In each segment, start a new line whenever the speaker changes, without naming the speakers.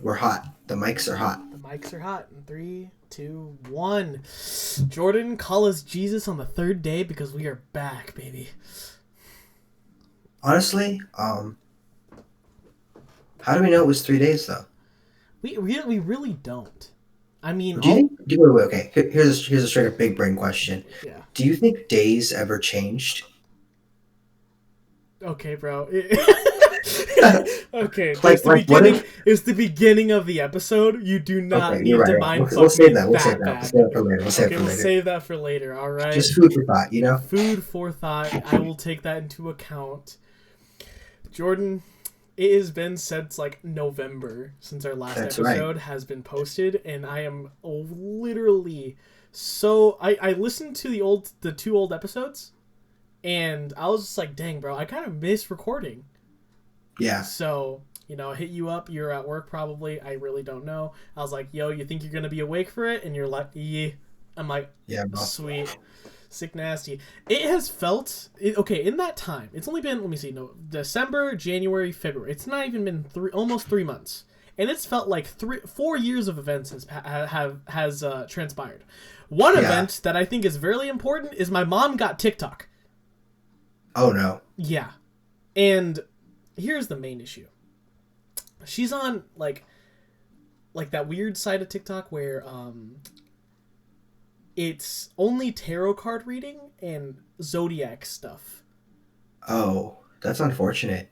We're hot. The mics are hot.
The mics are hot. In 3, 2, 1. Jordan, call us Jesus on the third day because we are back, baby.
Honestly, how do we know it was 3 days though?
We really don't. I mean,
Do you think? Wait, okay. Here's a straight up big brain question.
yeah.
Do you think days ever changed?
Okay, bro. Okay,
Like, what if?
it's the beginning of the episode. You do not
Okay,
need
you're
to
right.
mind
We'll save
me
that. We'll save that. We'll
bad.
save that for later. We'll save it
Okay,
for
we'll
later.
save that for later. All right.
Just food for thought, you know.
Food for thought. I will take that into account. Jordan, it has been since like November since our last
That's
episode
right.
has been posted, and I am literally so I listened to the 2 old episodes, and I was just like, dang, bro, I kind of miss recording.
Yeah.
So, I hit you up. You're at work probably. I really don't know. I was like, yo, you think you're going to be awake for it? And you're like, yeah. I'm like,
Yeah, bro.
sweet. Sick nasty. It has felt... okay, in that time, it's only been, let me see, no, December, January, February. It's not even been almost 3 months. And it's felt like 4 years of events has transpired. One event that I think is very important is my mom got TikTok.
Oh, no.
Yeah. And here's the main issue. She's on like that weird side of TikTok where it's only tarot card reading and zodiac stuff.
Oh, that's unfortunate.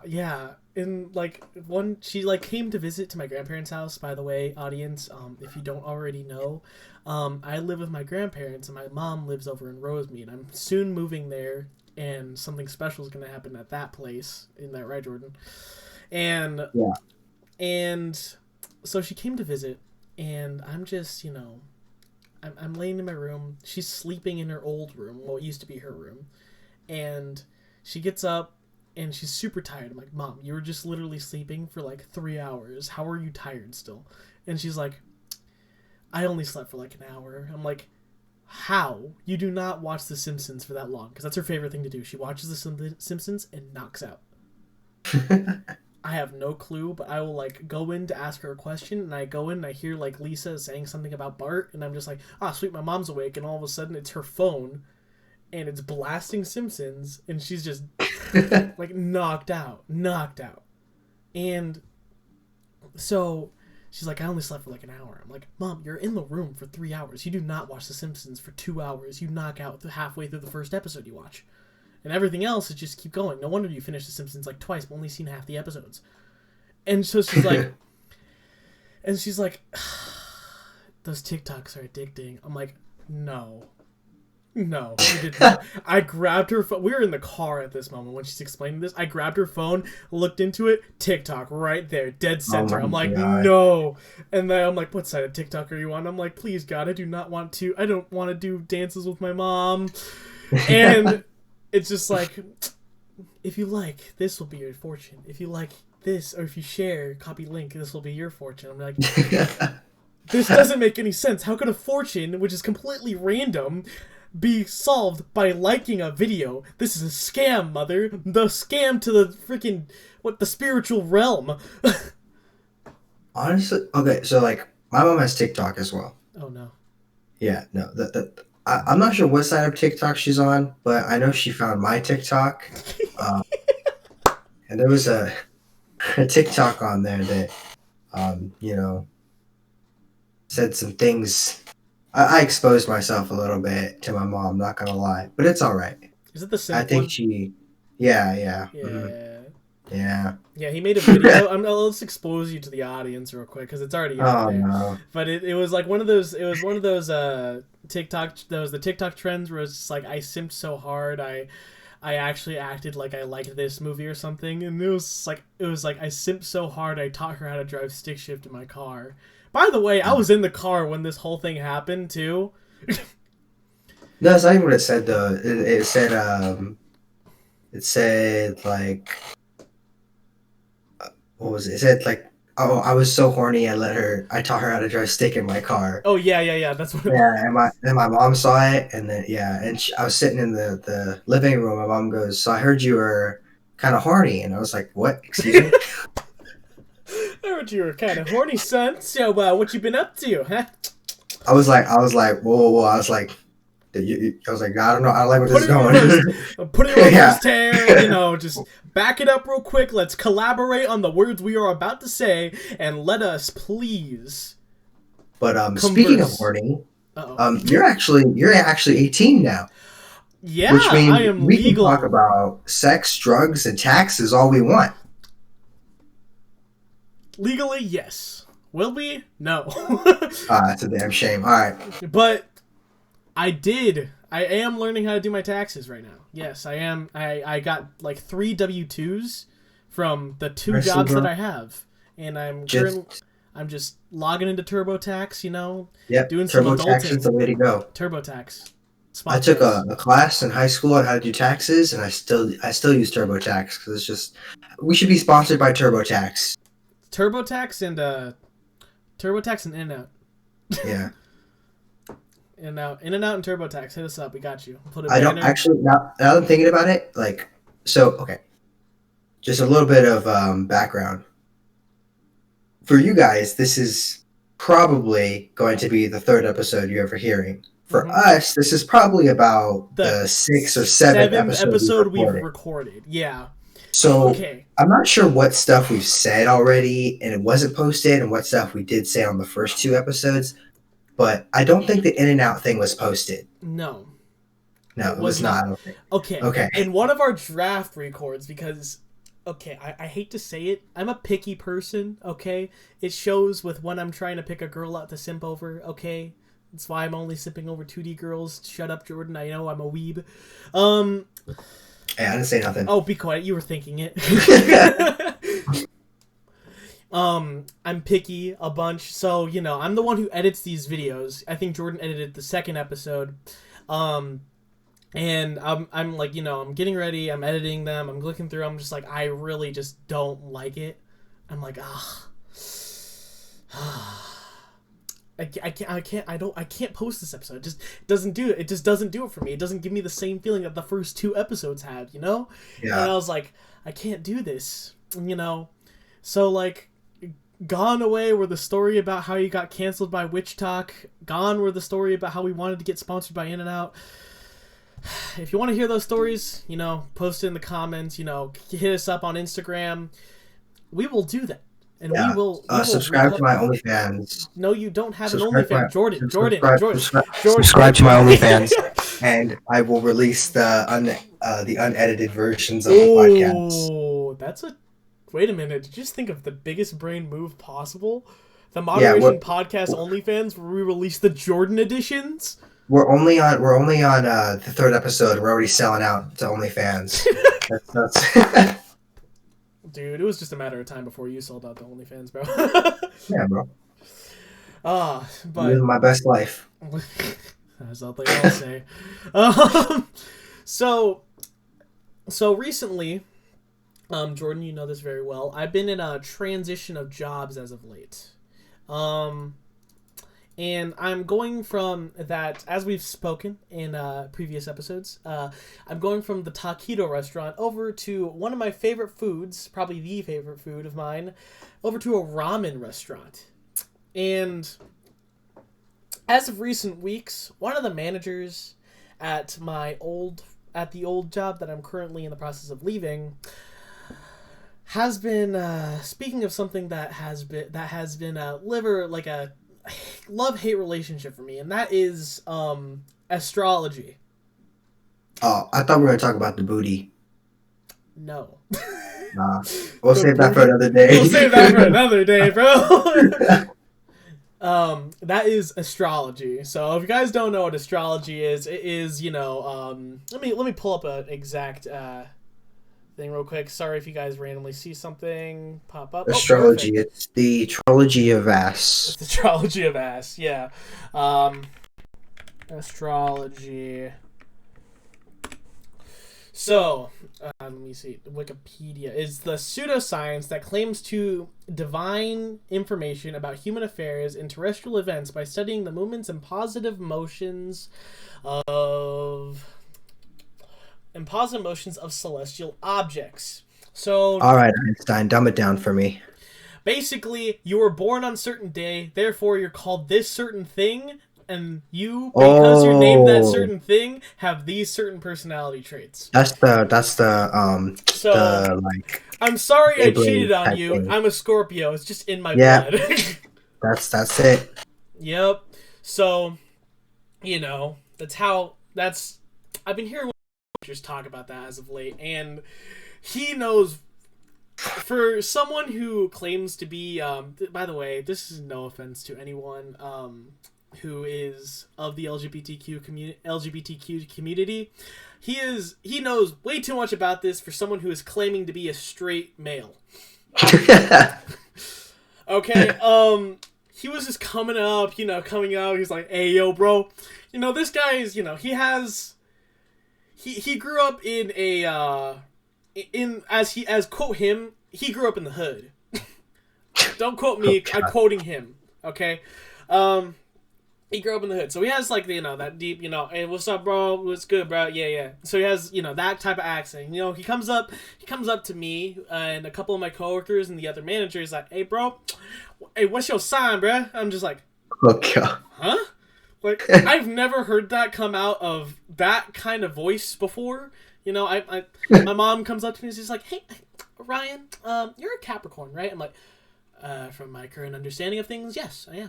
Yeah. And she came to visit to my grandparents' house, by the way, audience, if you don't already know. I live with my grandparents and my mom lives over in Rosemead. I'm soon moving there, and something special is going to happen at that place. Isn't that right, Jordan? And
Yeah.
And so she came to visit, and I'm just, I'm laying in my room. She's sleeping in her old room, what used to be her room. And she gets up, and she's super tired. I'm like, Mom, you were just literally sleeping for like 3 hours. How are you tired still? And she's like, I only slept for like an hour. I'm like, how? You do not watch The Simpsons for that long. Because that's her favorite thing to do. She watches The Simpsons and knocks out. I have no clue, but I will go in to ask her a question, and I go in and I hear Lisa saying something about Bart, and I'm just like, sweet, my mom's awake, and all of a sudden it's her phone, and it's blasting Simpsons, and she's just knocked out. And so she's like, I only slept for like an hour. I'm like, Mom, you're in the room for 3 hours. You do not watch The Simpsons for 2 hours. You knock out halfway through the first episode you watch. And everything else is just keep going. No wonder you finished The Simpsons twice, but only seen half the episodes. And so she's like, those TikToks are addicting. I'm like, no, you did not. I grabbed her phone. We were in the car at this moment when she's explaining this. I grabbed her phone, looked into it, TikTok right there, dead center. I'm like,
God.
no. And then I'm like, what side of TikTok are you on? I'm like, please, God, I don't want to do dances with my mom. And it's just like, if you like, this will be your fortune. If you like this, or if you share, copy link, this will be your fortune. I'm like, this doesn't make any sense. How could a fortune, which is completely random, be solved by liking a video? This is a scam, mother. The scam to the freaking, the spiritual realm.
Honestly, okay, so my mom has TikTok as well.
Oh no.
Yeah, no, I'm not sure what side of TikTok she's on, but I know she found my TikTok, and there was a TikTok on there that, said some things. I exposed myself a little bit to my mom, not gonna lie, but it's all right.
Is it the same
I think
one?
she, yeah.
Yeah.
Yeah.
Yeah, he made a video. Let's expose you to the audience real quick because it's already out there.
No.
But it was like one of those. It was one of those TikTok. The TikTok trends where it's just like, I simped so hard. I actually acted like I liked this movie or something, and it was like I simped so hard I taught her how to drive stick shift in my car. By the way, I was in the car when this whole thing happened too.
No, that's not even what it said though. It said what was it? It said oh, I was so horny. I taught her how to drive stick in my car.
Oh yeah. That's what.
Yeah, and my mom saw it, and then I was sitting in the living room. My mom goes, "So I heard you were kind of horny," and I was like, "What? Excuse me?"
I heard you were kind of horny, son. So, what you been up to, huh?
I was like, whoa. I was like, I don't know. I don't like where this
Put
is
it in
going.
reverse. Put it in
Yeah.
reverse, Tear. You know, just back it up real quick. Let's collaborate on the words we are about to say, and let us please.
But speaking of horny,
Uh-oh.
you're actually 18 now,
Yeah,
which means
I am
we
legal.
can talk about sex, drugs, and taxes all we want.
Legally, yes. Will we? No.
That's a damn shame. All right.
But I am learning how to do my taxes right now. Yes, I am. I got like 3 W-2s from the 2 jobs that I have. And I'm just logging into TurboTax, you know?
Yep.
Doing some
TurboTax is
adulting.
the way to go.
TurboTax.
I took a class in high school on how to do taxes, and I still use TurboTax because it's just we should be sponsored by TurboTax.
TurboTax and In-N-Out.
Yeah.
In-N-Out and TurboTax. Hit us up. We got you. We'll put a
I don't
banner.
actually now that I'm thinking about it, like okay. Just a little bit of background. For you guys, this is probably going to be the 3rd episode you're ever hearing. For us, this is probably about the 6th or 7th episode
we've recorded. Yeah.
So
okay.
I'm not sure what stuff we've said already and it wasn't posted and what stuff we did say on the first 2 episodes, but I don't think the In-N-Out thing was posted.
No.
No, it was not. I don't think.
Okay. In one of our draft records, because I hate to say it, I'm a picky person, okay? It shows with when I'm trying to pick a girl out to simp over, okay? That's why I'm only simping over 2D girls. Shut up, Jordan. I know I'm a weeb.
Hey, I didn't say nothing.
Oh, be quiet. You were thinking it. I'm picky a bunch, so, you know, I'm the one who edits these videos. I think Jordan edited the 2nd episode. And I'm like, you know, I'm getting ready, I'm editing them, I'm looking through, I'm just like, I really just don't like it. I'm like, I can't post this episode. It just doesn't do it. It just doesn't do it for me. It doesn't give me the same feeling that the first 2 episodes had, you know?
Yeah.
And I was like, I can't do this, you know? So, like, gone away were the story about how you got canceled by Witch Talk. Gone were the story about how we wanted to get sponsored by In-N-Out. If you want to hear those stories, you know, post it in the comments, you know, hit us up on Instagram. We will do that. And we will
subscribe to my OnlyFans.
No, you don't have an OnlyFans. Jordan.
Subscribe to my OnlyFans, and I will release the unedited versions of the podcast.
Oh, that's a... Wait a minute. Did you just think of the biggest brain move possible? The Moderation Podcast OnlyFans, where we release the Jordan editions?
We're only on the 3rd episode. We're already selling out to OnlyFans. that's
Dude, it was just a matter of time before you sold out to OnlyFans, bro.
Yeah, bro.
But
living my best life.
That's all they all say. So recently, Jordan, you know this very well. I've been in a transition of jobs as of late. And I'm going from that, as we've spoken in previous episodes, I'm going from the taquito restaurant over to one of my favorite foods, probably the favorite food of mine, over to a ramen restaurant. And as of recent weeks, one of the managers at the old job that I'm currently in the process of leaving has been speaking of something that has been a love-hate relationship for me, and that is astrology.
Oh, I thought we were going to talk about the booty.
No.
We'll save that for another day.
We'll save that for another day, bro. That is astrology. So if you guys don't know what astrology is, it is, you know, let me pull up an exact thing real quick. Sorry if you guys randomly see something pop up.
Astrology, it's the trilogy of ass.
It's the trilogy of ass, yeah. Astrology. So, let me see. Wikipedia is the pseudoscience that claims to divine information about human affairs and terrestrial events by studying the movements and positive motions of celestial objects. So,
all right, Einstein, dumb it down for me.
Basically, you were born on a certain day, therefore you're called this certain thing, and you, because you're named that
Oh,
certain thing, have these certain personality traits. So,
the like
I'm sorry I cheated
Beyblade
on
type
you.
thing.
I'm a Scorpio. It's just in my
Yeah,
blood.
that's it.
Yep. So, that's I've been hearing just talk about that as of late, and he knows. For someone who claims to be, by the way, this is no offense to anyone who is of the LGBTQ community. He knows way too much about this for someone who is claiming to be a straight male. Okay, he was just coming out. He's like, "Hey, yo, bro, this guy is, he grew up in a as quote him, he grew up in the hood." Don't quote me. I'm quoting him. Okay, he grew up in the hood, so he has like that deep, "Hey, what's up, bro? What's good, bro? Yeah, yeah." So he has that type of accent. He comes up to me and a couple of my coworkers and the other managers like, "Hey, bro, hey, what's your sign, bro?" I'm just like,
Oh god.
huh? Like, I've never heard that come out of that kind of voice before. My mom comes up to me and she's like, "Hey, Ryan, you're a Capricorn, right?" I'm like, from my current understanding of things, yes, I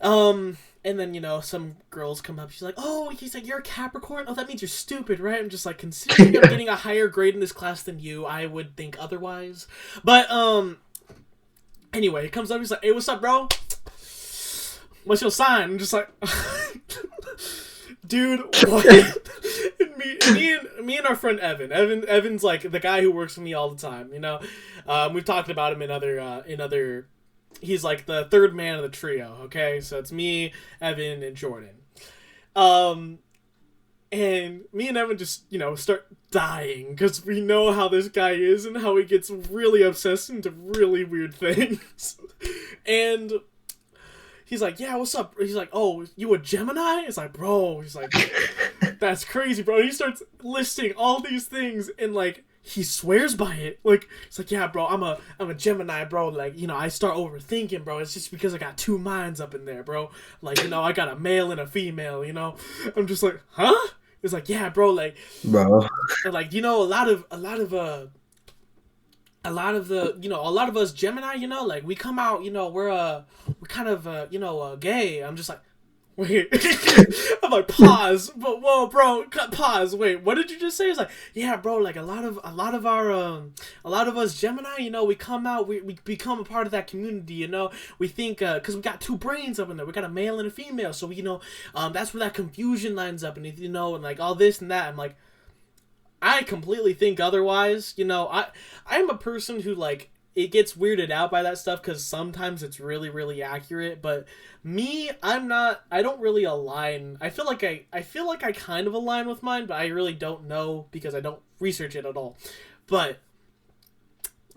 am. And then, some girls come up, she's like, "Oh," he's like, "You're a Capricorn? Oh, that means you're stupid, right?" I'm just like, considering I'm getting a higher grade in this class than you, I would think otherwise. But, anyway, he comes up, he's like, "Hey, what's up, bro? What's your sign?" I'm just like, dude, what? me and our friend Evan's like the guy who works with me all the time. We've talked about him in other. He's like the third man of the trio. Okay, so it's me, Evan, and Jordan. And me and Evan just start dying because we know how this guy is and how he gets really obsessed into really weird things. And he's like, "Yeah, what's up?" He's like, "Oh, you a Gemini?" It's like, "Bro," he's like, "That's crazy, bro." And he starts listing all these things and like he swears by it. Like, he's like, "Yeah, bro, I'm a Gemini, bro. Like, I start overthinking, bro. It's just because I got two minds up in there, bro. Like, I got a male and a female, I'm just like, "Huh?" It's like, "Yeah, bro, like,
Bro.
and like, a lot of us Gemini, like we come out, we're kind of gay." I'm just like, wait. I'm like, pause, but whoa, bro, pause. Wait, what did you just say? It's like, "Yeah, bro, like a lot of us Gemini, we come out, we become a part of that community, we think because we got two brains up in there, we got a male and a female, so that's where that confusion lines up, and and like all this and that." I'm like, I completely think otherwise. I'm a person who like it gets weirded out by that stuff because sometimes it's really, really accurate. But me, I don't really align. I feel like I kind of align with mine, but I really don't know because I don't research it at all. But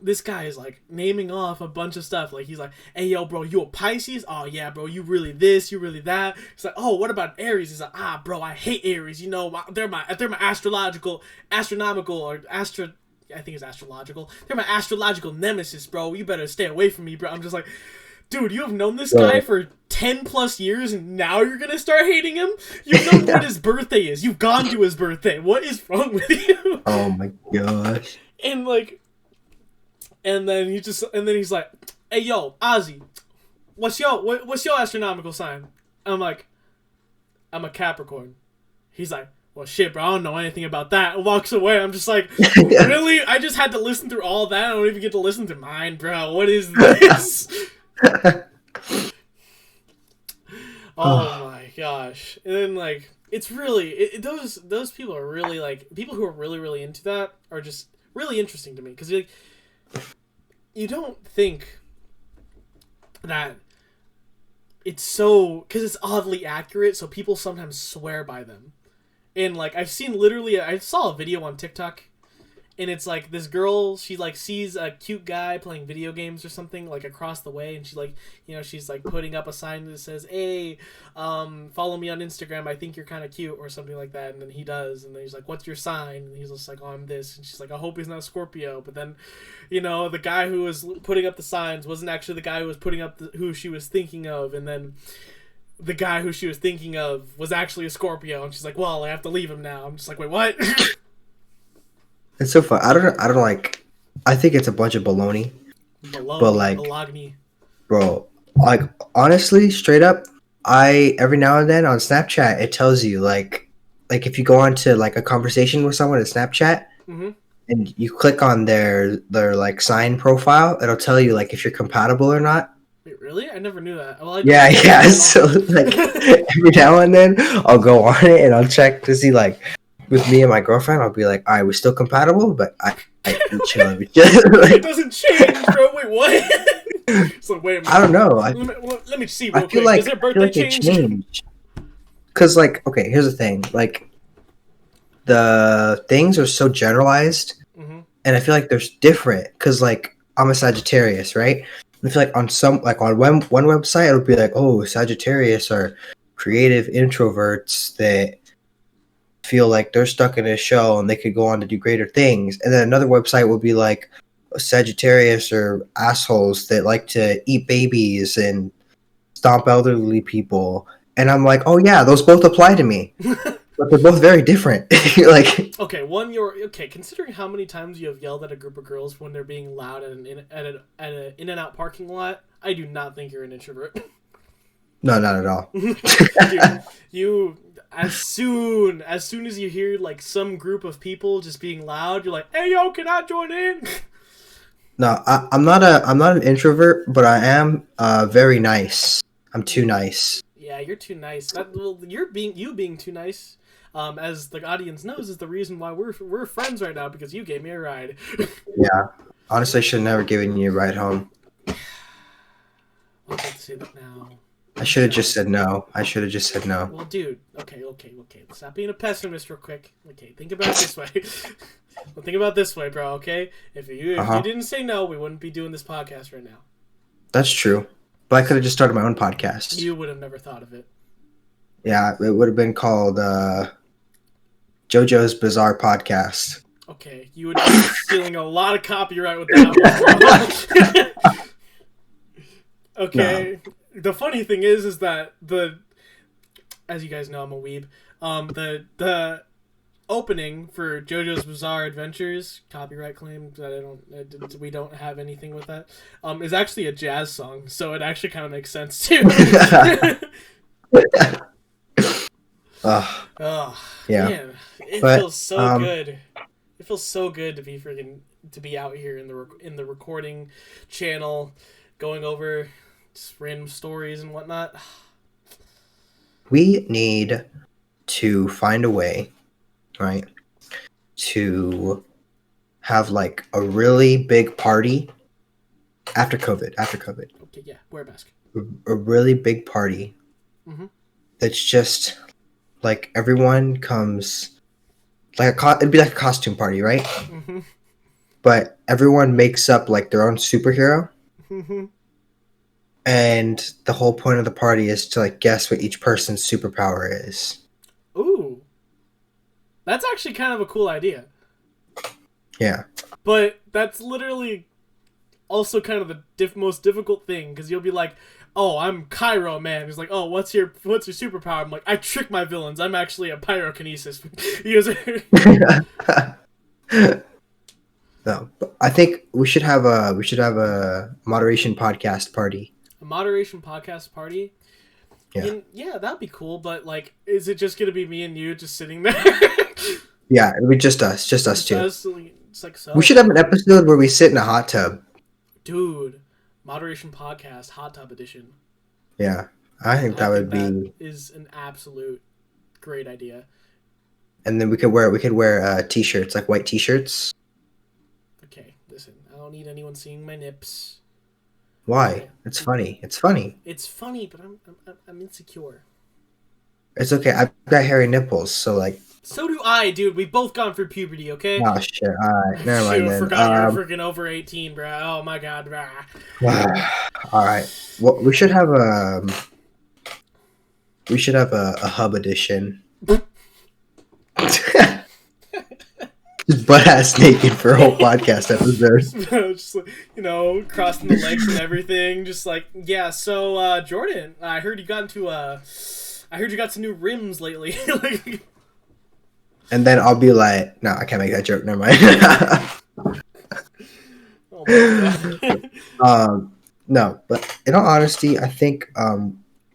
this guy is like naming off a bunch of stuff. Like, he's like, "Hey, yo, bro, you a Pisces? Oh yeah, bro, you really this, you really that." He's like, "Oh, what about Aries?" He's like, "Ah, bro, I hate Aries. They're my astronomical or astro. I think it's astrological. They're my astrological nemesis, bro. You better stay away from me, bro." I'm just like, dude, you have known this guy for 10 plus years and now you're gonna start hating him? You've known what his birthday is. You've gone to his birthday. What is wrong with you?
Oh my gosh.
And like, and then he's like, "Hey, yo, Ozzy, what's your astronomical sign?" I'm like, "I'm a Capricorn." He's like, "Well, shit, bro, I don't know anything about that." And walks away. I'm just like, really? I just had to listen through all that. I don't even get to listen to mine, bro. What is this? Oh my gosh. And then like, it's really those people are really like, people who are really, really into that are just really interesting to me because like, you don't think that it's so, because it's oddly accurate, so people sometimes swear by them. And like, I saw a video on TikTok, and it's like this girl, she like sees a cute guy playing video games or something like across the way, and she like, you know, she's like putting up a sign that says, hey, follow me on Instagram, I think you're kind of cute, or something like that. And then he does, and then he's like, what's your sign? And he's just like, oh, I'm this. And she's like, I hope he's not a Scorpio. But then, you know, the guy who was putting up the signs wasn't actually the guy who was putting up who she was thinking of. And then the guy who she was thinking of was actually a Scorpio, and she's like, well, I have to leave him now. I'm just like, wait, what?
It's so fun. I don't like. I think it's a bunch of baloney. But like,
Bologna.
bro, like honestly, straight up, I every now and then on Snapchat it tells you like if you go on to like a conversation with someone in Snapchat
Mm-hmm.
and you click on their like sign profile, it'll tell you like if you're compatible or not.
Wait, really? I never knew that. Well,
Yeah. So like every now and then I'll go on it and I'll check to see like with me and my girlfriend, I'll be like, all right, we're still compatible, but I chilling.
It doesn't change, bro. Wait, what? So wait a minute.
I don't know.
Let me see real
I feel
quick.
like
Does their birthday
they
change?
change. Cause like, okay, here's the thing. Like, the things are so generalized,
Mm-hmm.
and I feel like there's different. Cause like, I'm a Sagittarius, right? I feel like on one website it'll be like, oh, Sagittarius are creative introverts that feel like they're stuck in a shell and they could go on to do greater things. And then another website will be like, Sagittarius are assholes that like to eat babies and stomp elderly people. And I'm like, oh yeah, those both apply to me. But they're both very different. Like,
Okay, considering how many times you have yelled at a group of girls when they're being loud at an In-N-Out parking lot, I do not think you're an introvert.
no, not at all.
Dude, you as soon as you hear like some group of people just being loud, you're like, "Hey yo, can I join in?"
No, I'm not an introvert, but I am very nice. I'm too nice.
Yeah, you're too nice. You being too nice, as the audience knows, is the reason why we're friends right now, because you gave me a ride.
Yeah. Honestly, I should have never given you a ride home.
I'll have to say that now.
I should have just said no.
Well, dude, okay. Stop being a pessimist real quick. Okay, think about it this way. Well, think about it this way, bro, okay? If you didn't say no, we wouldn't be doing this podcast right now.
That's true. But I could have just started my own podcast.
You would have never thought of it.
Yeah, it would have been called JoJo's Bizarre Podcast.
Okay, you would be stealing a lot of copyright with that one, bro. Okay. No. The funny thing is that as you guys know, I'm a weeb. The opening for JoJo's Bizarre Adventures, copyright claim that we don't have anything with that, is actually a jazz song, so it actually kind of makes sense too. Yeah. Man, it feels so good. It feels so good to be out here in the recording channel, going over just random stories and whatnot.
We need to find a way, right, to have like a really big party after COVID.
Okay, yeah, wear a mask.
A really big party.
Mm-hmm.
That's just like everyone comes, like it'd be like a costume party, right?
Mm-hmm.
But everyone makes up like their own superhero.
Mm-hmm.
And the whole point of the party is to like guess what each person's superpower is.
Ooh. That's actually kind of a cool idea.
Yeah.
But that's literally also kind of the most difficult thing, because you'll be like, oh, I'm Cairo Man. He's like, oh, what's your superpower? I'm like, I trick my villains. I'm actually a pyrokinesis user.
No, I think we should have a moderation podcast party.
A moderation podcast party?
Yeah.
Yeah, that'd be cool, but like, is it just gonna be me and you just sitting there?
Yeah, it'd be just us two.
It's like so.
We should have an episode where we sit in a hot tub.
Dude, moderation podcast, hot tub edition.
Yeah, I think that
is an absolute great idea.
And then we could wear t-shirts, like white t-shirts.
Okay, listen, I don't need anyone seeing my nips.
Why?
Okay.
It's funny. It's funny.
It's funny, but I'm insecure.
It's okay. I've got hairy nipples, so like
So do I, dude. We've both gone through puberty, okay?
Oh shit! All right, never
Shoot,
mind
I
then.
forgot you're freaking over 18, bro. Oh my god, bro.
All right. Well, we should have a hub edition. Just butt ass naked for a whole podcast episode.
Just like, crossing the legs and everything. Just like, yeah. So, Jordan, I heard you got some new rims lately. Like,
And then I'll be like, no, I can't make that joke. Never mind.
oh my god.
No, but in all honesty, I think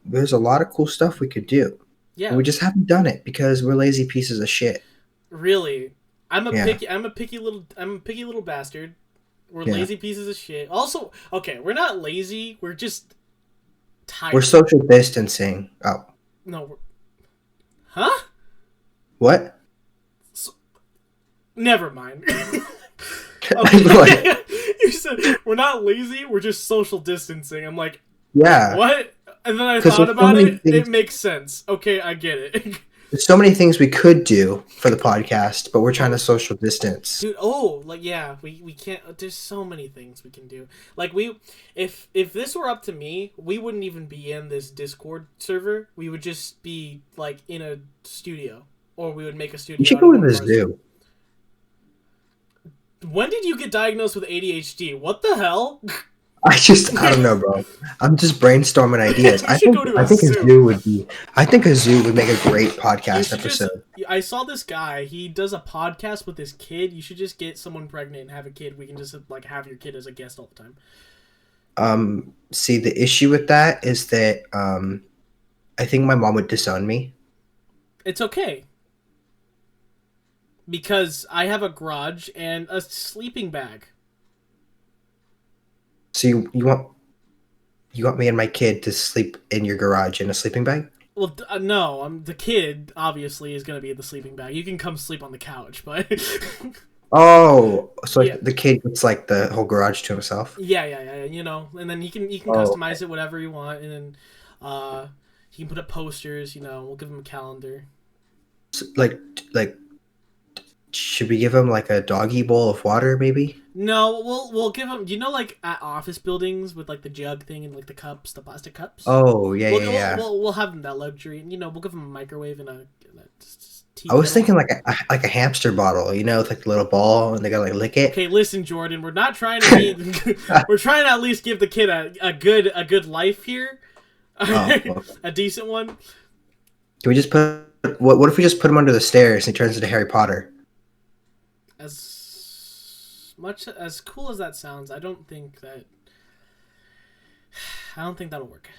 there's a lot of cool stuff we could do.
Yeah.
And we just haven't done it because we're lazy pieces of shit.
Really, I'm a picky little bastard. We're lazy pieces of shit. Also, okay, we're not lazy. We're just tired.
We're social distancing. Oh.
No. Huh?
What?
Never mind. Okay. You said we're not lazy. We're just social distancing. I'm like,
yeah.
What? And then I thought about it. It makes sense. Okay, I get it.
There's so many things we could do for the podcast, but we're trying to social distance.
Dude, we can't. There's so many things we can do. Like if this were up to me, we wouldn't even be in this Discord server. We would just be like in a studio, or we would make a studio.
You should go to the zoo.
When did you get diagnosed with ADHD? What the hell?
I don't know, bro. I'm just brainstorming ideas. I think a zoo would make a great podcast episode.
I saw this guy. He does a podcast with his kid. You should just get someone pregnant and have a kid. We can just like have your kid as a guest all the time.
See, the issue with that is that I think my mom would disown me.
It's okay. Because I have a garage and a sleeping bag.
So you want me and my kid to sleep in your garage in a sleeping bag?
Well, no. The kid obviously is gonna be in the sleeping bag. You can come sleep on the couch, but.
Oh, so the kid gets like the whole garage to himself.
Yeah. And then he can customize it whatever you want, and then he can put up posters. We'll give him a calendar.
So, like. Should we give him like a doggy bowl of water, maybe?
No, we'll give him. Like at office buildings with like the jug thing and like the cups, the plastic cups.
Oh yeah.
We'll have him that luxury, and we'll give him a microwave and a tea.
I was thinking like a hamster bottle, with like a little ball, and they gotta like lick it.
Okay, listen, Jordan, we're not trying to be. We're trying to at least give the kid a good life here, a decent one.
Can we just put? What if we just put him under the stairs and he turns into Harry Potter?
As cool as that sounds, I don't think that'll work.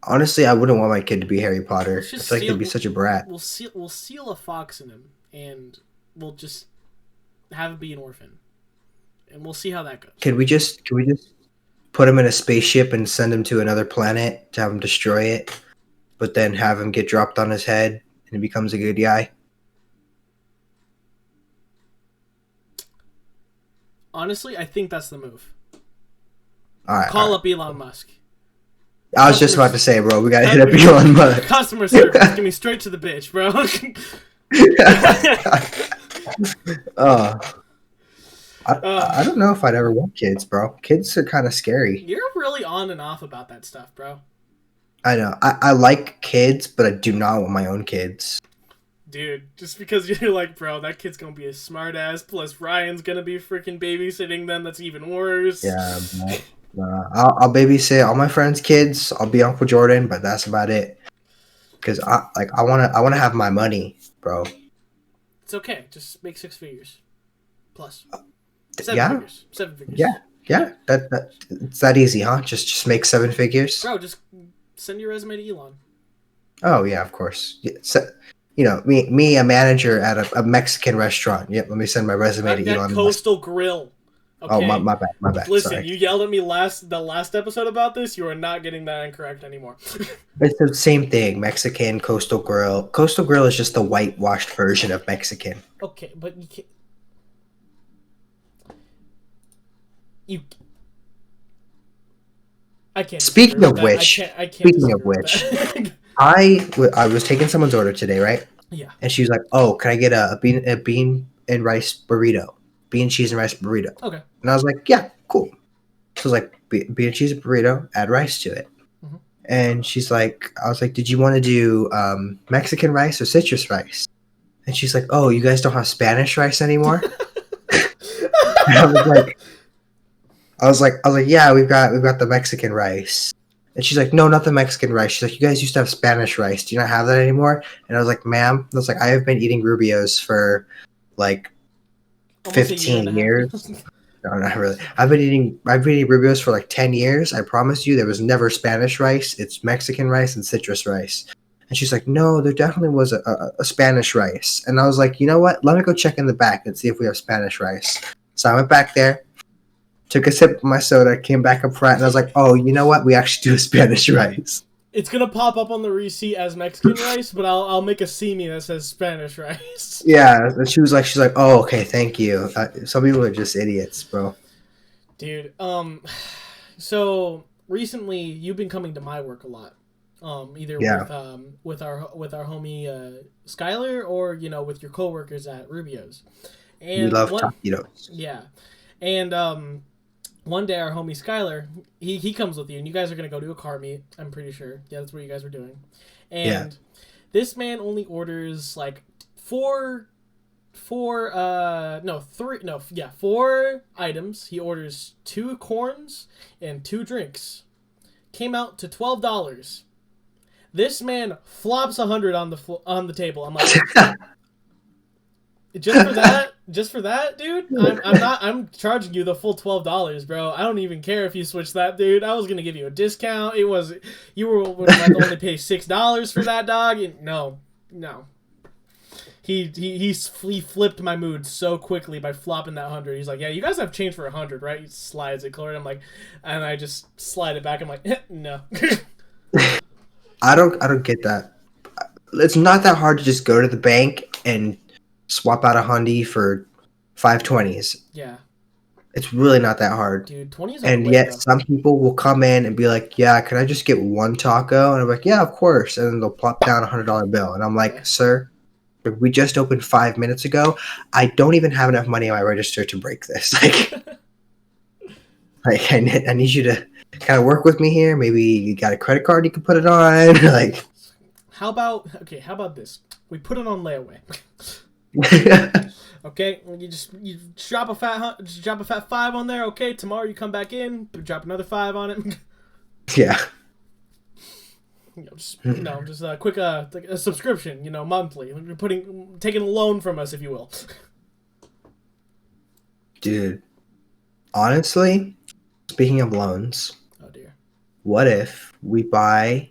Honestly, I wouldn't want my kid to be Harry Potter. I feel like he'd be such a brat.
We'll seal a fox in him, and we'll just have him be an orphan, and we'll see how that goes.
Can we just put him in a spaceship and send him to another planet to have him destroy it, but then have him get dropped on his head and he becomes a good guy?
Honestly, I think that's the move.
All right,
Call up Elon Musk.
I was just about to say, bro, we gotta hit up Elon Musk.
Customer service, give me straight to the bitch, bro.
I don't know if I'd ever want kids, bro. Kids are kind of scary.
You're really on and off about that stuff, bro.
I know. I like kids, but I do not want my own kids.
Dude, just because you're like, bro, that kid's gonna be a smart ass, plus Ryan's gonna be freaking babysitting them, that's even worse.
Yeah, I'll babysit all my friends' kids. I'll be Uncle Jordan, but that's about it. Because I wanna have my money, bro.
It's okay. Just make 6 figures. Plus.
7
figures.
Yeah. That it's that easy, huh? Just make 7 figures.
Bro, just send your resume to Elon.
Oh yeah, of course. Yeah, so, me, a manager at a Mexican restaurant. Yep, let me send my resume to Elon.
Coastal Grill. Okay?
Oh, my bad.
Listen,
sorry.
You yelled at me the last episode about this. You are not getting that incorrect anymore.
It's the same thing. Mexican, Coastal Grill. Coastal Grill is just the whitewashed version of Mexican.
Okay, but you can't. I can't.
Speaking of which,
I can't
I was taking someone's order today, right?
Yeah.
And she was like, "Oh, can I get a bean and rice burrito, bean, cheese, and rice burrito?"
Okay.
And I was like, "Yeah, cool." So I was like, bean and cheese burrito, add rice to it.
Mm-hmm.
And she's like, I was like, "Did you want to do Mexican rice or citrus rice?" And she's like, "Oh, you guys don't have Spanish rice anymore?" And I was like, "Yeah, we've got the Mexican rice." And she's like, "No, not the Mexican rice." She's like, "You guys used to have Spanish rice. Do you not have that anymore?" And I was like, "Ma'am," I was like, "I have been eating Rubio's for like
Almost a year and
15
a
years."
half.
No, not really. I've been eating Rubio's for like 10 years. I promise you there was never Spanish rice. It's Mexican rice and citrus rice. And she's like, "No, there definitely was a Spanish rice." And I was like, "You know what? Let me go check in the back and see if we have Spanish rice." So I went back there, took a sip of my soda, came back up front, and I was like, "Oh, you know what? We actually do have Spanish rice."
It's gonna pop up on the receipt as Mexican rice, but I'll make a see-me that says Spanish rice.
Yeah, and she's like, "Oh, okay, thank you." Some people are just idiots, bro.
Dude, so recently you've been coming to my work a lot. Either
Yeah,
with our homie Skylar, or with your coworkers at Rubio's.
we
And
love
one
taquitos.
Yeah. And one day our homie Skylar, he comes with you, and you guys are gonna go to a car meet, I'm pretty sure. Yeah, that's what you guys were doing.
Yeah.
And this man only orders like four items. He orders 2 corns and 2 drinks. Came out to $12. This man flops 100 on the table. I'm like, just for that, dude. I'm charging you the full $12, bro. I don't even care if you switch that, dude. I was gonna give you a discount. You were about to only pay $6 for that, dog. And no. He flipped my mood so quickly by flopping that 100. He's like, "Yeah, you guys have change for 100, right?" He slides it clear. I'm like, and I just slide it back. I'm like, no.
I don't get that. It's not that hard to just go to the bank and swap out a Hyundai for 520s.
Yeah,
It's really not that hard.
dude, 20s are
And
lit
yet
though.
some people will come in and be like, "Yeah, can I just get one taco?" And I'm like, "Yeah, of course." And then they'll plop down $100 bill. And I'm
Yeah.
like, "Sir, we just opened 5 minutes ago. I don't even have enough money on my register to break this." I need you to kind of work with me here. Maybe you got a credit card you can put it on. Like,
How about this? We put it on layaway. Okay, you drop a fat 5 on there. Okay, tomorrow you come back in, drop another 5 on it.
yeah.
Just a quick like a subscription, monthly. You're taking a loan from us, if you will.
Dude, honestly, speaking of loans,
Oh dear.
what if we buy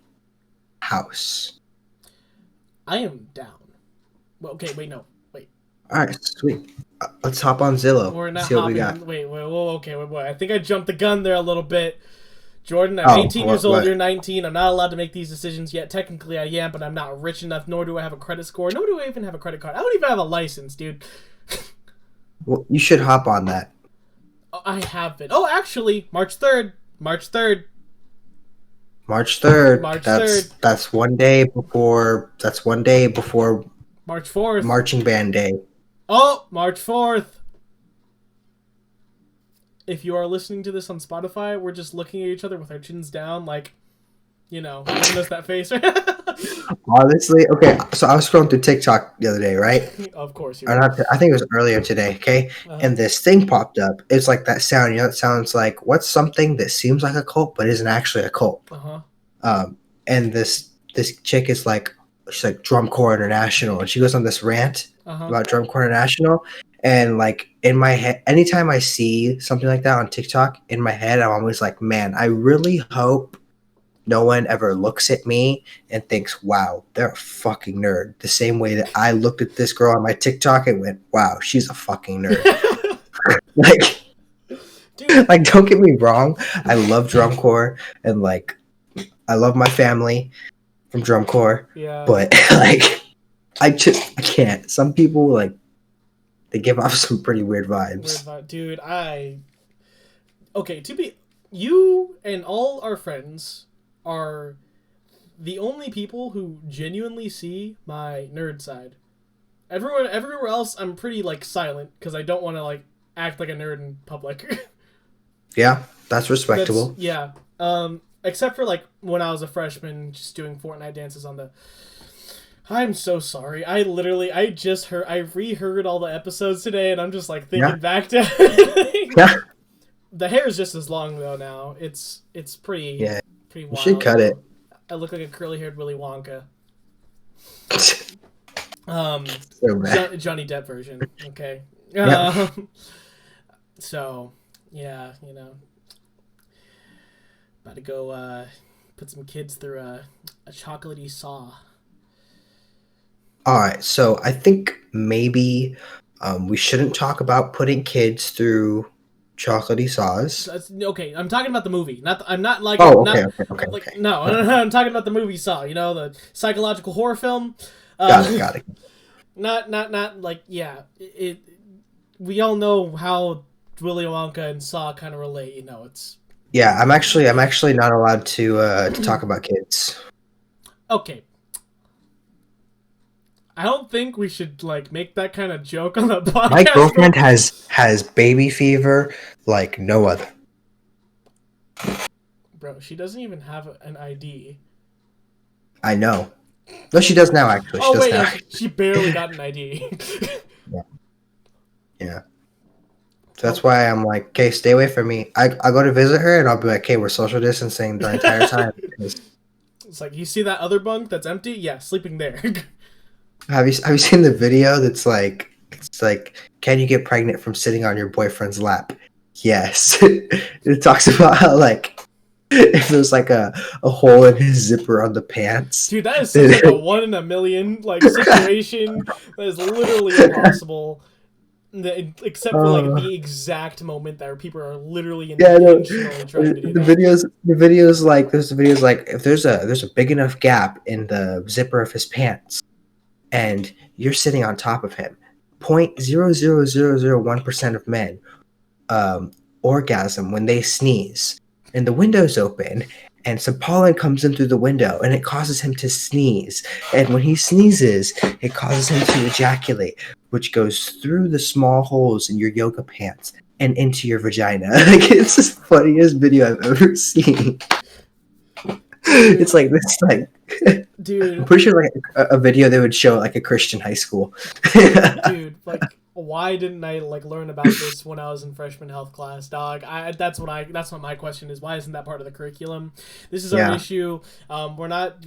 house?
I am down. Well, okay, wait, no, wait.
All right, sweet. Let's hop on Zillow.
We're not
See what we
hopping.
got.
Wait, whoa, okay, wait. I think I jumped the gun there a little bit. Jordan, I'm
Oh,
18 years old.
what?
You're 19. I'm not allowed to make these decisions yet. Technically, I am, but I'm not rich enough. Nor do I have a credit score. Nor do I even have a credit card. I don't even have a license, dude.
Well, you should hop on that.
I have been. Oh, actually, March 3rd.
March 3rd.
March
That's
3rd.
that's one day before. That's one day before
March 4th.
marching band day.
Oh, March 4th. If you are listening to this on Spotify, we're just looking at each other with our chins down, like, giving us that face.
Honestly, okay. So I was scrolling through TikTok the other day, right?
Of course.
Or not, I think it was earlier today. Okay, and this thing popped up. It's like that sound. It sounds like what's something that seems like a cult but isn't actually a cult. And this chick is like, she's like Drum Corps International, and she goes on this rant about Drum Corps International. And like in my head, anytime I see something like that on TikTok, in my head, I'm always like, man, I really hope no one ever looks at me and thinks, wow, they're a fucking nerd. The same way that I looked at this girl on my TikTok and went, wow, she's a fucking nerd. Like,
Dude.
Like, don't get me wrong. I love Drum Corps and like, I love my family from Drum Corps.
Yeah.
But like, I can't. Some people like, they give off some pretty weird vibes.
Dude, okay, you and all our friends are the only people who genuinely see my nerd side. Everywhere else, I'm pretty like silent because I don't want to like act like a nerd in public.
Yeah, that's respectable.
Yeah. Except for like when I was a freshman, just doing Fortnite dances on the. I'm so sorry. I reheard all the episodes today, and I'm just like thinking back to.
Yeah.
The hair is just as long though now. It's pretty.
Yeah.
Pretty
You
wild.
should cut it.
I look like a curly-haired Willy Wonka.
So bad.
Johnny Depp version. Okay.
Yeah.
So, yeah, about to go put some kids through a chocolatey saw.
All right, so I think maybe we shouldn't talk about putting kids through chocolatey saws.
Okay, I'm talking about the movie. I'm not like.
Oh,
okay,
okay.
No, I'm talking about the movie Saw. The psychological horror film.
Got it.
Not like It. We all know how Willy Wonka and Saw kind of relate. It's.
Yeah, I'm actually not allowed to talk about kids.
Okay. I don't think we should like make that kind of joke on the podcast.
My girlfriend has baby fever like no other.
Bro, she doesn't even have an ID.
I know. No, she does now. Actually,
she barely got an ID.
Yeah. So that's why I'm like, okay, stay away from me. I go to visit her and I'll be like, okay, we're social distancing the entire time.
It's like, you see that other bunk that's empty? Yeah, sleeping there.
Have you seen the video that's like, it's like, can you get pregnant from sitting on your boyfriend's lap? Yes. It talks about how like if there's like a hole in his zipper on the pants.
Dude, that is such like a 1 in a million like situation that is literally impossible. Except for like the exact moment that people are literally intentionally trying to do
the videos like there's videos like if there's a big enough gap in the zipper of his pants and you're sitting on top of him, 0.00001% of men orgasm when they sneeze, and the window's open and some pollen comes in through the window and it causes him to sneeze, and when he sneezes it causes him to ejaculate, which goes through the small holes in your yoga pants and into your vagina. Like, it's the funniest video I've ever seen. It's like this, like,
dude.
I'm pretty sure like a video they would show at like a Christian high school.
Dude, like, why didn't I like learn about this when I was in freshman health class, dog? That's what my question is. Why isn't that part of the curriculum? This is our issue. We're not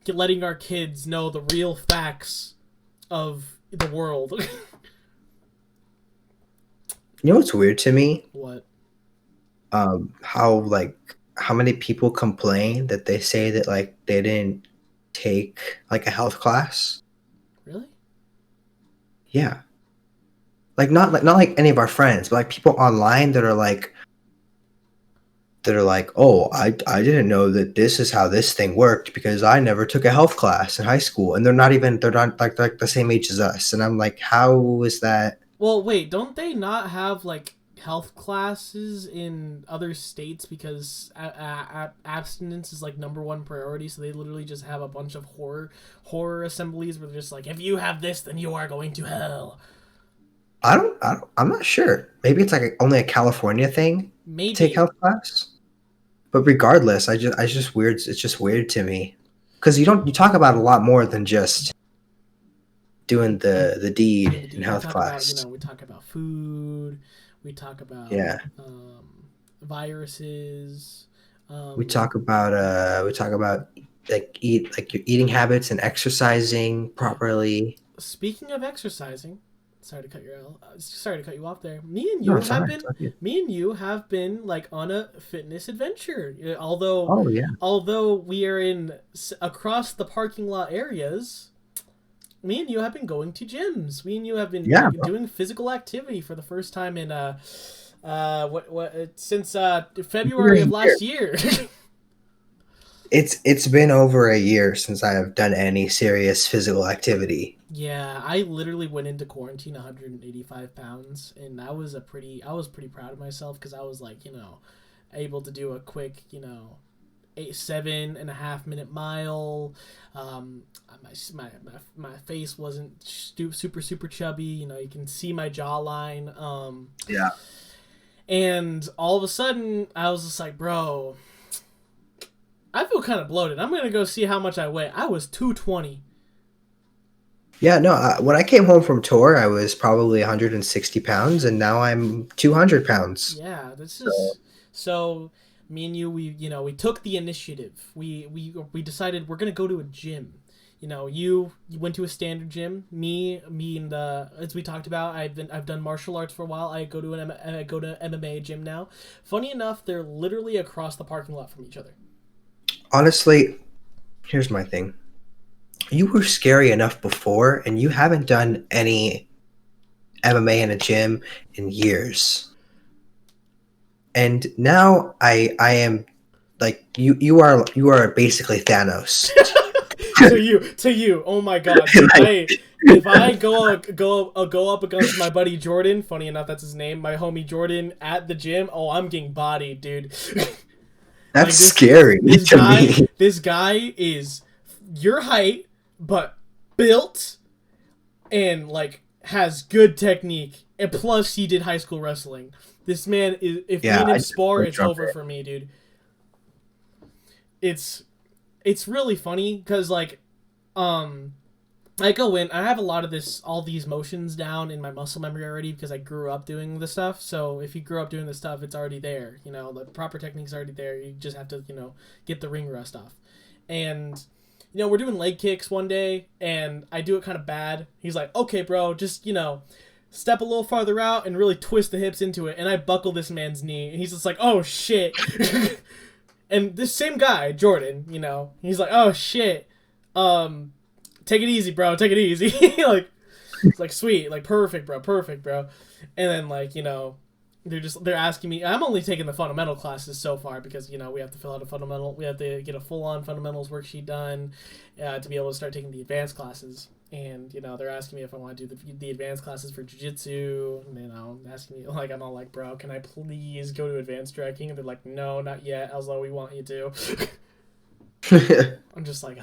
letting our kids know the real facts of the world.
You know what's weird to me?
What?
How many people complain that they say that like they didn't take like a health class?
Really?
Yeah. Not like any of our friends, but like people online that are like, oh, I didn't know that this is how this thing worked because I never took a health class in high school, and they're not like the same age as us, and I'm like, how is that?
Well, wait, don't they not have like health classes in other states because abstinence is like #1 priority? So they literally just have a bunch of horror assemblies where they're just like, if you have this, then you are going to hell.
I'm not sure. Maybe it's like only a California thing.
Maybe.
Take health class. But regardless, it's just weird. It's just weird to me because you talk about a lot more than just doing the deed in health class.
We talk about food. We talk about viruses. We talk about
like your eating habits and exercising properly.
Speaking of exercising. Sorry to cut you off there. Me and you have been like on a fitness adventure. Although we are in across the parking lot areas, me and you have been going to gyms. Me and you have been doing physical activity for the first time in since February of last year.
It's been over a year since I have done any serious physical activity.
Yeah, I literally went into quarantine 185 pounds, and I was pretty proud of myself because I was like, able to do a quick, 7.5 minute mile. My face wasn't super chubby. You know, you can see my jawline.
Yeah.
And all of a sudden, I was just like, bro, I feel kind of bloated. I'm gonna go see how much I weigh. I was 220.
Yeah, no, when I came home from tour, I was probably 160 pounds, and now I'm 200 pounds.
Yeah, this is so. Me and you, we took the initiative. We decided we're gonna go to a gym. You know, you went to a standard gym. Me, and as we talked about, I've done martial arts for a while. I go to MMA gym now. Funny enough, they're literally across the parking lot from each other.
Honestly, here's my thing. You were scary enough before, and you haven't done any MMA in a gym in years. And now I am like you are basically Thanos.
to you. Oh my god. If I go up against my buddy Jordan, funny enough that's his name, my homie Jordan at the gym, oh, I'm getting bodied, dude.
That's scary to me.
This guy is your height, but built and like has good technique, and plus he did high school wrestling. This man is, if me and him spar, it's over for me, dude. It's really funny because like I go in, I have a lot of all these motions down in my muscle memory already because I grew up doing this stuff. So if you grew up doing this stuff, it's already there. You know, the proper technique's already there. You just have to, get the ring rust off. And we're doing leg kicks one day, and I do it kind of bad. He's like, okay, bro, just, step a little farther out and really twist the hips into it. And I buckle this man's knee, and he's just like, oh, shit. And this same guy, Jordan, he's like, oh, shit. Take it easy, bro. Take it easy. It's like, sweet. Like, perfect, bro. And then, like, they're asking me. I'm only taking the fundamental classes so far because we have to fill out a fundamental. We have to get a full-on fundamentals worksheet done to be able to start taking the advanced classes. And they're asking me if I want to do the advanced classes for jiu-jitsu. And asking me like, I'm all like, bro, can I please go to advanced striking? And they're like, no, not yet. Although we want you to. I'm just like,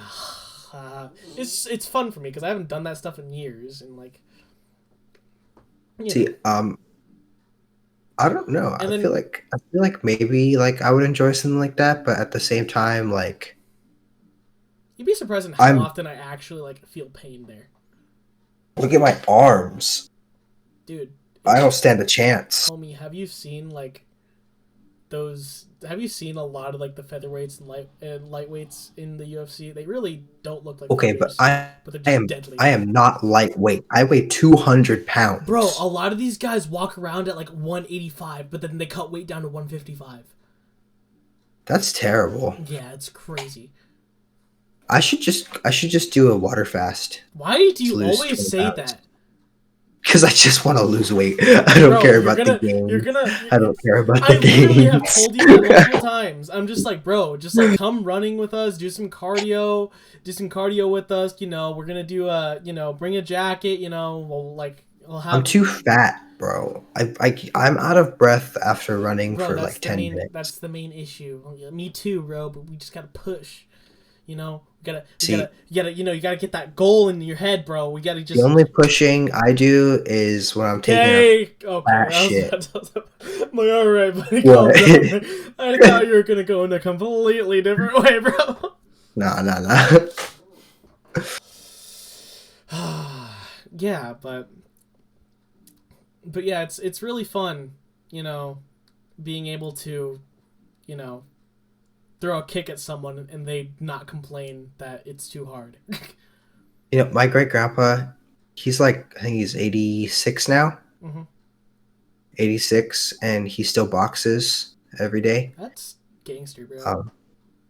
it's fun for me because I haven't done that stuff in years, and like.
See, I don't know. I feel like maybe like I would enjoy something like that, but at the same time, like
you'd be surprised in how often I actually like feel pain there.
Look at my arms,
dude.
I don't stand a chance.
Homie, have you seen like those? Have you seen a lot of like the featherweights and lightweights in the UFC? They really don't look like
okay,
fighters,
but I am not lightweight. I weigh 200 pounds.
Bro, a lot of these guys walk around at like 185, but then they cut weight down to 155.
That's terrible.
Yeah, it's crazy.
I should just do a water fast.
Why do you always say that?
Because I just want to lose weight. I don't care about the game. I don't care about the game. I literally
have told you that multiple times. I'm just like, bro, just like come running with us, do some cardio with us. We're gonna do bring a jacket. We'll have.
I'm too fat, bro. I'm out of breath after running for like 10 minutes.
That's the main issue. Me too, bro. But we just gotta push. You gotta get that goal in your head, bro. We gotta just.
The only pushing I do is when I'm taking shit.
I'm like, all right, buddy, calm down. I thought you were gonna go in a completely different way, bro.
No.
Yeah, but yeah, it's really fun, being able to, throw a kick at someone and they not complain that it's too hard.
My great grandpa, he's like, I think he's 86 now. Mm-hmm. 86, and he still boxes every day.
That's gangster, bro.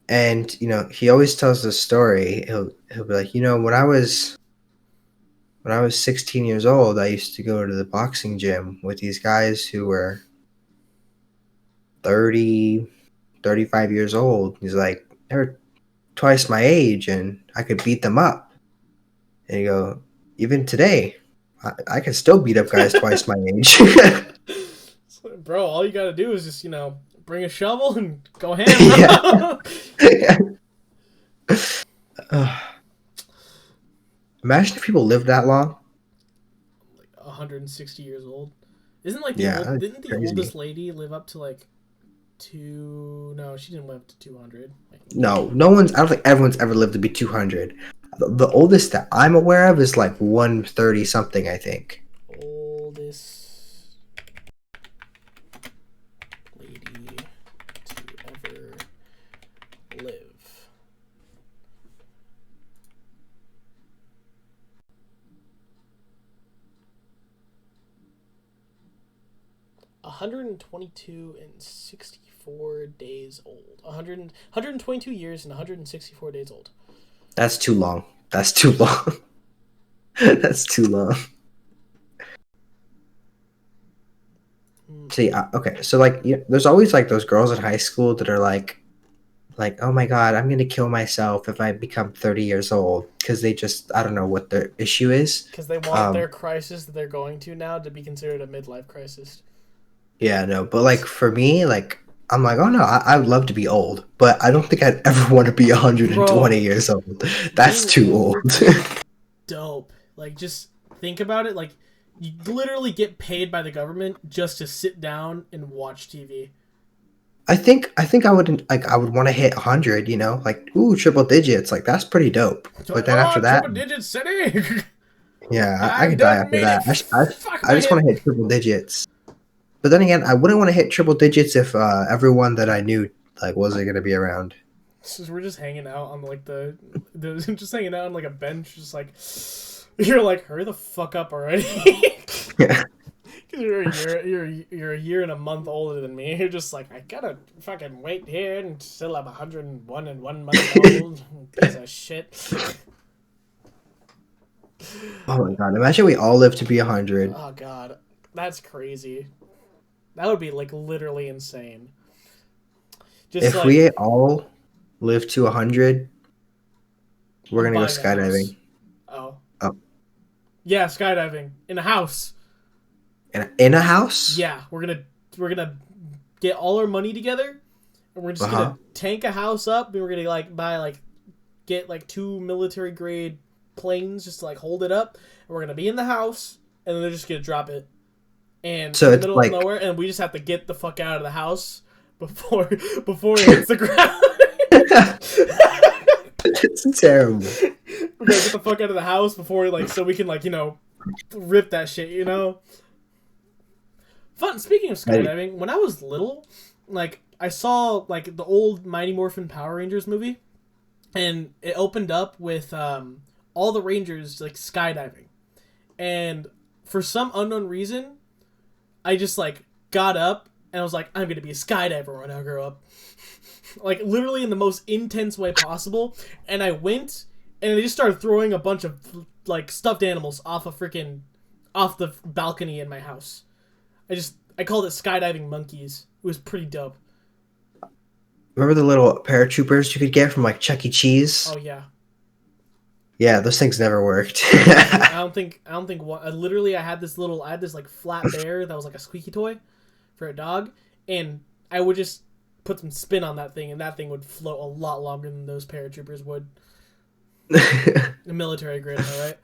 And he always tells this story. He'll be like, when I was 16 years old, I used to go to the boxing gym with these guys who were 30, 35 years old. He's like, they're twice my age and I could beat them up. And you go, even today, I can still beat up guys twice my age.
Bro, all you gotta do is just, bring a shovel and go ham, bro.
Yeah. Imagine if people lived that long.
Like 160 years old. Isn't like
Yeah, that's
didn't the
crazy.
oldest lady live up to like two? No, she didn't live up to 200.
No, no one's. I don't think everyone's ever lived to be 200. The oldest that I'm aware of is like 130 something, I think.
Oldest lady to ever live. 122 and 64 days old. 122 years and 164 days old.
That's too long. That's too long. That's too long. See, okay, so like, there's always like those girls in high school that are like, oh my god, I'm gonna kill myself if I become 30 years old because they just, I don't know what their issue is.
Because they want their crisis that they're going to now to be considered a midlife crisis.
Yeah, no, but like for me, like I'm like, oh no, I would love to be old, but I don't think I'd ever want to be 120 years old. That's too old.
Dope. Like, just think about it. Like, you literally get paid by the government just to sit down and watch TV.
I think I would want to hit 100. Like triple digits. Like that's pretty dope. But then after that,
triple digits city.
Yeah, I could die after that. I just want to hit triple digits. But then again, I wouldn't want to hit triple digits if everyone that I knew like wasn't gonna be around.
So we're just hanging out on like the just hanging out on like a bench, just like you're like, hurry the fuck up already.
Yeah.
Because you're a year and a month older than me. You're just like, I gotta fucking wait here until I'm 101 and 1 month old. Piece of shit.
Oh my god! Imagine we all live to be 100.
Oh god, that's crazy. That would be like literally insane. Just
if we all live to 100, we're gonna go skydiving.
Oh. Yeah, skydiving in a house.
In a house?
Yeah, we're gonna get all our money together, and we're just gonna tank a house up, and we're gonna get 2 military grade planes just to like hold it up, and we're gonna be in the house, and then they're just gonna drop it, and
so
in the middle of nowhere, and we just have to get the fuck out of the house before it hits the ground.
It's terrible.
We gotta get the fuck out of the house before so we can rip that shit, Fun. Speaking of skydiving, when I was little, I saw the old Mighty Morphin Power Rangers movie, and it opened up with all the Rangers skydiving, and for some unknown reason, I just got up and I was like, I'm gonna be a skydiver when I grow up, literally in the most intense way possible, and I went and I just started throwing a bunch of stuffed animals off the balcony in my house. I called it skydiving monkeys. It was pretty dope.
Remember the little paratroopers you could get from Chuck E. Cheese?
Oh yeah.
Yeah, those things never worked.
I don't think literally I had this flat bear that was like a squeaky toy for a dog, and I would just put some spin on that thing, and that thing would float a lot longer than those paratroopers would. The military grade, all right.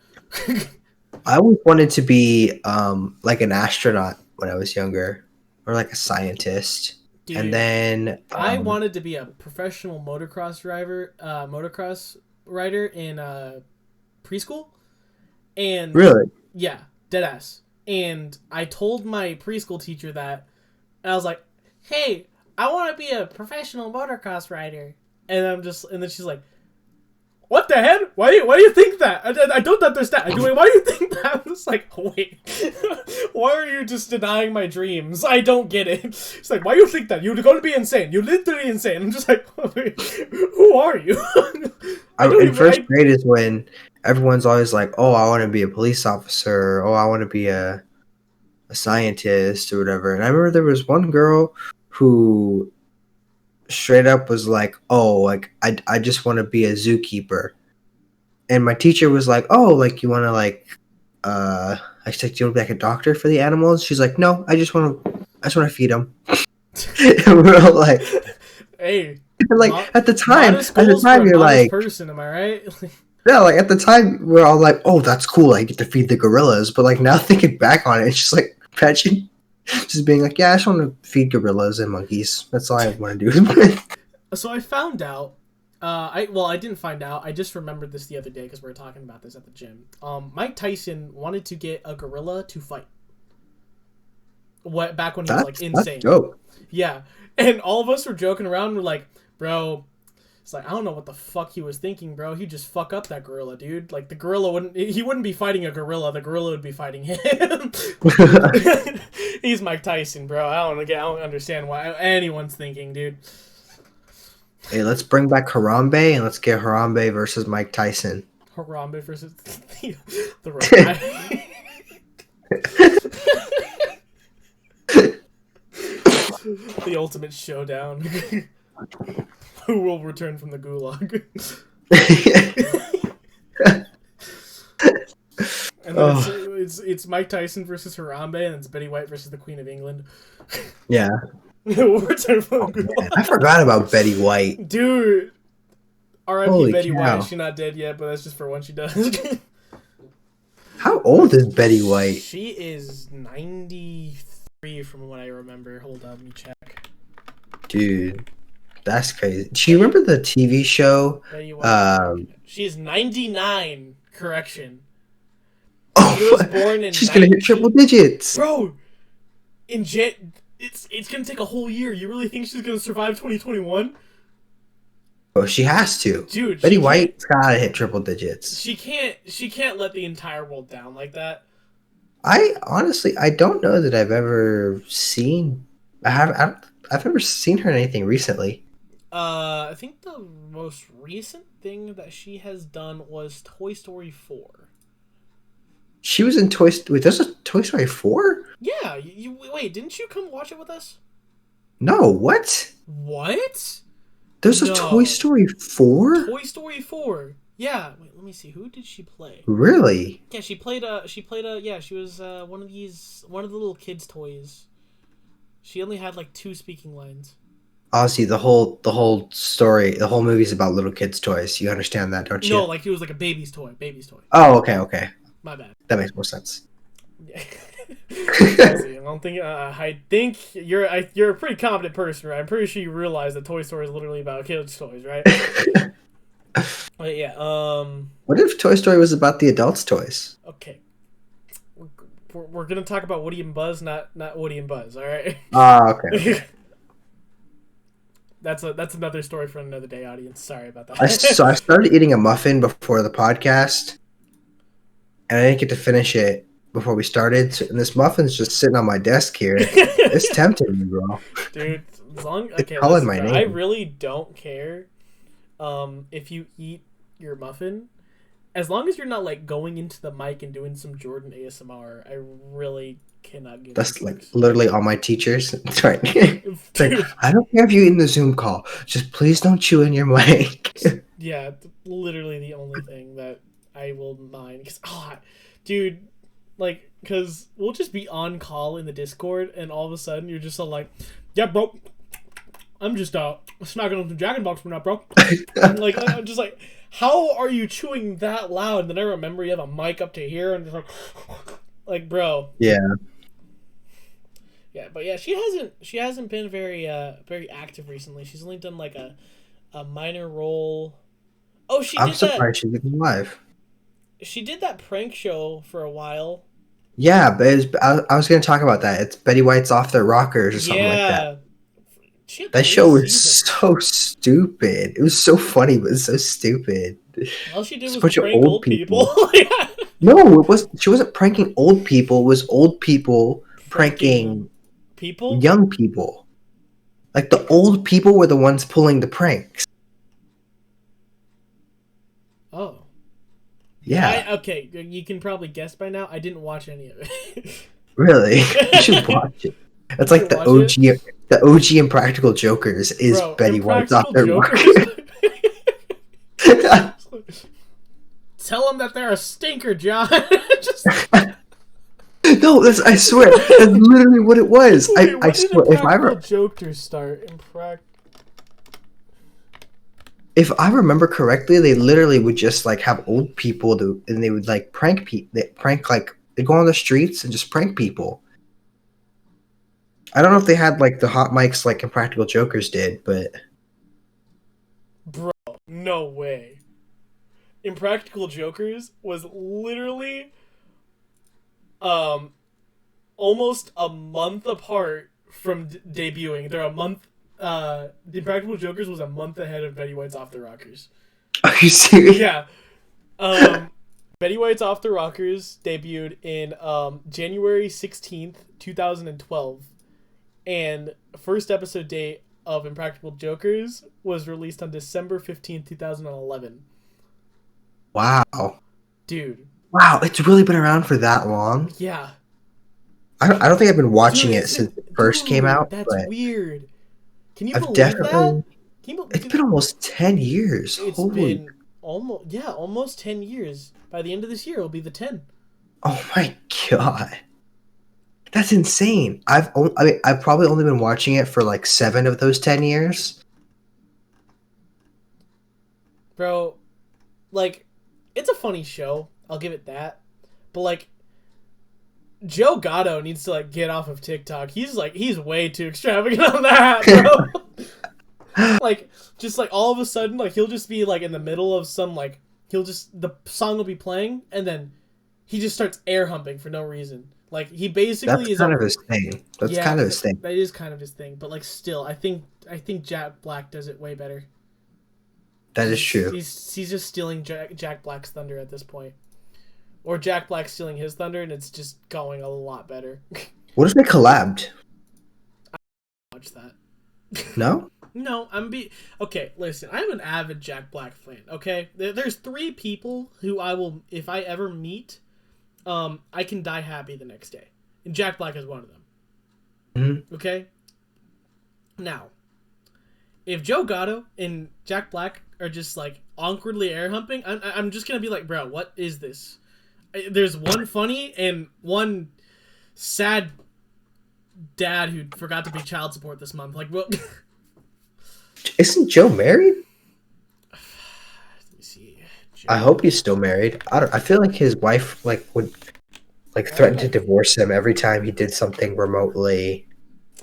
I always wanted to be an astronaut when I was younger, or a scientist. Dude, and then
I wanted to be a professional motocross rider in preschool. And
really,
yeah, deadass. And I told my preschool teacher that, and I was like, "Hey, I want to be a professional motocross rider." And then she's like, what the heck? Why do you think that? I don't understand. Why do you think that? I'm just like, wait. Why are you just denying my dreams? I don't get it. It's like, why do you think that? You're going to be insane. You're literally insane. I'm just like, wait, who are you?
In first grade is when everyone's always like, oh, I want to be a police officer. Oh, I want to be a scientist or whatever. And I remember there was one girl who straight up was like, oh, I just want to be a zookeeper. And my teacher was like, oh, you want to I said, do you want to be like a doctor for the animals? She's like, no, I just want to feed them. And we're all
hey,
at the time you're
person, am I right?
Yeah, like at the time we're all like, "Oh, that's cool! I get to feed the gorillas." But like now thinking back on it, it's just like imagine just being like, "Yeah, I just want to feed gorillas and monkeys. That's all I want to do."
So I found out. I didn't find out. I just remembered this the other day because we were talking about this at the gym. Mike Tyson wanted to get a gorilla to fight. Back when he was like insane.
That's dope.
Yeah, and all of us were joking around. We're like, bro. It's like, I don't know what the fuck he was thinking, bro. He'd just fuck up that gorilla, dude. Like, the gorilla wouldn't be fighting a gorilla. The gorilla would be fighting him. He's Mike Tyson, bro. I don't understand why anyone's thinking, dude.
Hey, let's bring back Harambe and let's get Harambe versus Mike Tyson.
Harambe versus the guy. The ultimate showdown. Who will return from the gulag? And then it's Mike Tyson versus Harambe, and it's Betty White versus the Queen of England.
Yeah.
We'll return from the gulag.
I forgot about Betty White.
Dude. R.I.P. Betty
cow.
White. She's not dead yet, but that's just for when she does.
How old is Betty White?
She is 93 from what I remember. Hold on, let me check.
Dude. That's crazy. Do you remember the TV show?
She's 99. Correction.
Oh,
She was born in
she's gonna hit triple digits,
bro. It's gonna take a whole year. You really think she's gonna survive 2021?
Oh, she has to.
Dude,
Betty White's gotta hit triple digits.
She can't let the entire world down like that.
I don't know that I've ever seen. I've never seen her in anything recently.
I think the most recent thing that she has done was Toy Story 4.
She was in Toy Story. Wait, there's a Toy Story 4?
Yeah, wait, didn't you come watch it with us?
No, what?
What?
There's a Toy Story 4?
Toy Story 4. Yeah. Wait, let me see. Who did she play?
Really?
Yeah, she was one of the little kids' toys. She only had like 2 speaking lines.
Honestly, the whole story, the whole movie's about little kids' toys. You understand that, don't you?
No, like it was like a baby's toy.
Oh, okay.
My bad.
That makes more sense.
Yeah. I think you're a pretty competent person, right? I'm pretty sure you realize that Toy Story is literally about kids' toys, right? But yeah.
What if Toy Story was about the adults' toys?
Okay. We're gonna talk about Woody and Buzz, not Woody and Buzz. All right.
Okay.
That's another story for another day, audience. Sorry about that.
So I started eating a muffin before the podcast, and I didn't get to finish it before we started. And this muffin's just sitting on my desk here. It's tempting me, bro.
Dude,
calling my name.
I really don't care if you eat your muffin. As long as you're not like going into the mic and doing some Jordan ASMR, I really cannot give.
That's like literally all my teachers. That's right. It's like, I don't care if you in the Zoom call. Just please don't chew in your mic.
Yeah, literally the only thing that I will mind. Because, dude, like, because we'll just be on call in the Discord, and all of a sudden you're just all like, yeah, bro, I'm just smacking on some Jack in the Box right now, bro. Like, I'm just like, how are you chewing that loud? And then I remember you have a mic up to here, and just like, bro.
Yeah.
Yeah, but yeah, she hasn't been very active recently. She's only done like a minor role. Oh,
I'm surprised she's even alive.
She did that prank show for a while.
Yeah, but I was going to talk about that. It's Betty White's Off Their Rockers or something like that. That show was so stupid. It was so funny, but it's so stupid.
All she did was prank old people. Yeah.
No, it was. She wasn't pranking old people. It was old people pranking
people,
young people. Like the old people were the ones pulling the pranks.
Oh.
Yeah.
Okay, you can probably guess by now. I didn't watch any of it.
Really? You should watch it. It's like the OG. The OG Impractical Jokers is Betty White's Off Their Rockers.
Tell them that they're a stinker, John.
No, I swear, that's literally what it was.
Wait,
I swear, if I ever
Jokers start
if I remember correctly, they literally would just like have old people and they would like prank people. They prank like they go on the streets and just prank people. I don't know if they had like the hot mics like Impractical Jokers did, but
Bro, no way. Impractical Jokers was literally almost a month apart from debuting. They're a month. The Impractical Jokers was a month ahead of Betty White's Off the Rockers.
are you serious?
Yeah. Betty White's Off the Rockers debuted in January 16th, 2012. And first episode date of Impractical Jokers was released on December 15th, 2011.
Wow.
Dude.
Wow, it's really been around for that long.
Yeah.
I don't think I've been watching
Dude,
it since it first came out.
That's
but
weird. Can you
I've
believe
definitely.
that? Can you,
It's been almost 10 years.
It's
Holy.
been almost 10 years. By the end of this year, it'll be the 10.
Oh my god. That's insane. I've probably only been watching it for like 7 of those 10 years.
Bro, like, it's a funny show. I'll give it that. But, like, Joe Gatto needs to, like, get off of TikTok. He's way too extravagant on that, bro. Like, just, like, all of a sudden, like, he'll just be, like, in the middle of some, like, the song will be playing, and then he just starts air humping for no reason. Like, he basically
That's kind of his thing. That's kind of his thing.
That is kind of his thing. But, like, still, I think Jack Black does it way better.
That is true.
He's just stealing Jack Black's thunder at this point. Or Jack Black stealing his thunder, and it's just going a lot better.
What if they collabed?
Watch that.
No?
No, okay, listen, I'm an avid Jack Black fan, okay? There's 3 people who I will, if I ever meet, I can die happy the next day. And Jack Black is one of them.
Mm-hmm.
Okay? Now, if Joe Gatto and Jack Black are just, like, awkwardly air humping, I'm just gonna be like, bro, what is this? There's one funny and one sad dad who forgot to pay child support this month. Like, well...
Isn't Joe married?
Let me see.
I hope he's still married. I feel like his wife would threaten to divorce him every time he did something remotely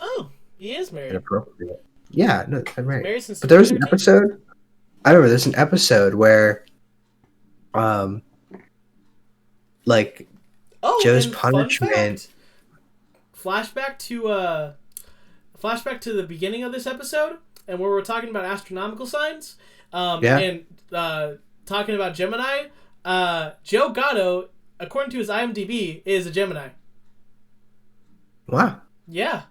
Oh, he is married.
inappropriate. Yeah, no, I'm married.
Married since
But there was an
2013.
episode. I remember there's an episode where, like Joe's
and fun
punishment.
fact, flashback to the beginning of this episode, and where we're talking about astronomical signs. And talking about Gemini. Joe Gatto, according to his IMDb, is a Gemini.
Wow.
Yeah.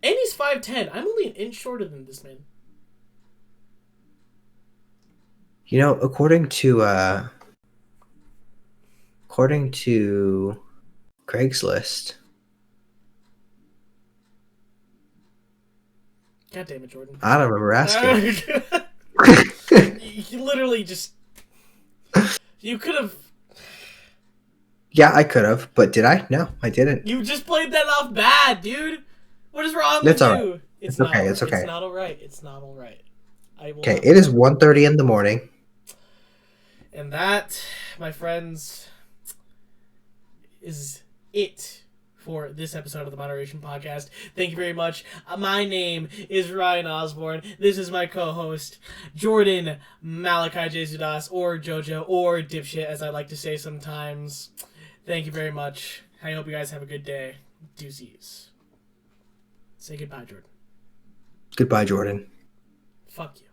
And he's 5'10". I'm only an inch shorter than this man.
You know, according to Craigslist.
God damn it, Jordan.
I don't remember asking.
You literally just... You could have...
Yeah, I could have, but did I? No, I didn't.
You just played that off bad, dude. What is wrong
It's
with
all
you?
right. It's okay. It's okay.
It's not all right. It's not all right.
Okay, it is 1:30 in the morning.
And that, my friends, is it for this episode of the Moderation Podcast. Thank you very much. My name is Ryan Osborne. This is my co-host, Jordan Malachi Jesudas, or Jojo, or Dipshit, as I like to say sometimes. Thank you very much. I hope you guys have a good day. Deuces. Say goodbye, Jordan.
Goodbye, Jordan.
Fuck you.